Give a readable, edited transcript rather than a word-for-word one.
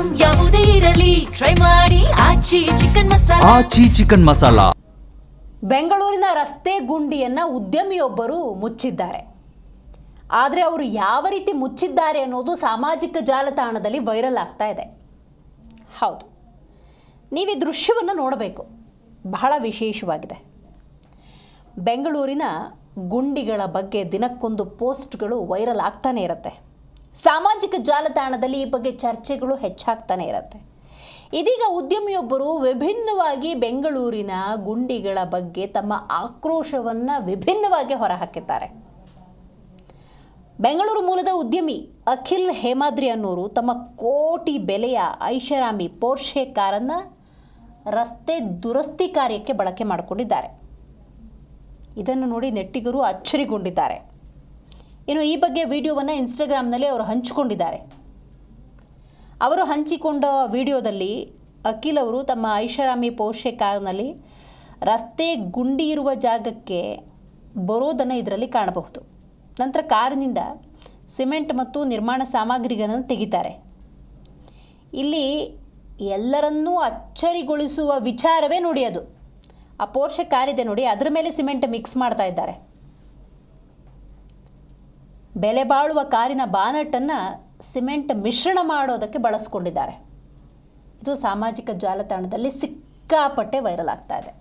Item ಯಾವುದೇ ಇರಲಿ try ಮಾಡಿ ಆಚಿ ಚಿಕನ್ ಮಸಾಲಾ. ಬೆಂಗಳೂರಿನ ರಸ್ತೆ ಗುಂಡಿಯನ್ನು ಉದ್ಯಮಿಯೊಬ್ಬರು ಮುಚ್ಚಿದ್ದಾರೆ. ಆದರೆ ಅವರು ಯಾವ ರೀತಿ ಮುಚ್ಚಿದ್ದಾರೆ ಅನ್ನೋದು ಸಾಮಾಜಿಕ ಜಾಲತಾಣದಲ್ಲಿ ವೈರಲ್ ಆಗ್ತಾ ಇದೆ. ಹೌದು, ನೀವು ಈ ದೃಶ್ಯವನ್ನು ನೋಡಬೇಕು, ಬಹಳ ವಿಶೇಷವಾಗಿದೆ. ಬೆಂಗಳೂರಿನ ಗುಂಡಿಗಳ ಬಗ್ಗೆ ದಿನಕ್ಕೊಂದು ಪೋಸ್ಟ್ಗಳು ವೈರಲ್ ಆಗ್ತಾನೆ ಇರುತ್ತೆ. ಸಾಮಾಜಿಕ ಜಾಲತಾಣದಲ್ಲಿ ಈ ಬಗ್ಗೆ ಚರ್ಚೆಗಳು ಹೆಚ್ಚಾಗ್ತಾನೆ ಇರುತ್ತೆ. ಇದೀಗ ಉದ್ಯಮಿಯೊಬ್ಬರು ವಿಭಿನ್ನವಾಗಿ ಬೆಂಗಳೂರಿನ ಗುಂಡಿಗಳ ಬಗ್ಗೆ ತಮ್ಮ ಆಕ್ರೋಶವನ್ನು ವಿಭಿನ್ನವಾಗಿ ಹೊರಹಾಕಿದ್ದಾರೆ. ಬೆಂಗಳೂರು ಮೂಲದ ಉದ್ಯಮಿ ಅಖಿಲ್ ಹೇಮಾದ್ರಿ ಅನ್ನೋರು ತಮ್ಮ ಕೋಟಿ ಬೆಲೆಯ ಐಷಾರಾಮಿ ಪೋರ್ಷೆ ಕಾರನ್ನು ರಸ್ತೆ ದುರಸ್ತಿ ಕಾರ್ಯಕ್ಕೆ ಬಳಕೆ ಮಾಡಿಕೊಂಡಿದ್ದಾರೆ. ಇದನ್ನು ನೋಡಿ ನೆಟ್ಟಿಗರು ಅಚ್ಚರಿಗೊಂಡಿದ್ದಾರೆ. ಇನ್ನು ಈ ಬಗ್ಗೆ ವಿಡಿಯೋವನ್ನು ಇನ್ಸ್ಟಾಗ್ರಾಮ್ನಲ್ಲಿ ಅವರು ಹಂಚಿಕೊಂಡಿದ್ದಾರೆ. ಅವರು ಹಂಚಿಕೊಂಡ ವಿಡಿಯೋದಲ್ಲಿ ಅಖಿಲ್ ಅವರು ತಮ್ಮ ಐಷಾರಾಮಿ ಪೋರ್ಷೆ ಕಾರ್ನಲ್ಲಿ ರಸ್ತೆ ಗುಂಡಿ ಇರುವ ಜಾಗಕ್ಕೆ ಬರೋದನ್ನು ಇದರಲ್ಲಿ ಕಾಣಬಹುದು. ನಂತರ ಕಾರಿನಿಂದ ಸಿಮೆಂಟ್ ಮತ್ತು ನಿರ್ಮಾಣ ಸಾಮಗ್ರಿಗಳನ್ನು ತೆಗಿತಾರೆ. ಇಲ್ಲಿ ಎಲ್ಲರನ್ನೂ ಅಚ್ಚರಿಗೊಳಿಸುವ ವಿಚಾರವೇ ನೋಡಿ, ಅದು ಆ ಪೋರ್ಷೆ ಕಾರಿದೆ ನೋಡಿ, ಅದರ ಮೇಲೆ ಸಿಮೆಂಟ್ ಮಿಕ್ಸ್ ಮಾಡ್ತಾ ಇದ್ದಾರೆ. ಬೆಲೆ ಬಾಳುವ ಕಾರಿನ ಬಾನಟನ್ನು ಸಿಮೆಂಟ್ ಮಿಶ್ರಣ ಮಾಡೋದಕ್ಕೆ ಬಳಸ್ಕೊಂಡಿದ್ದಾರೆ. ಇದು ಸಾಮಾಜಿಕ ಜಾಲತಾಣದಲ್ಲಿ ಸಿಕ್ಕಾಪಟ್ಟೆ ವೈರಲ್ ಆಗ್ತಾ ಇದೆ.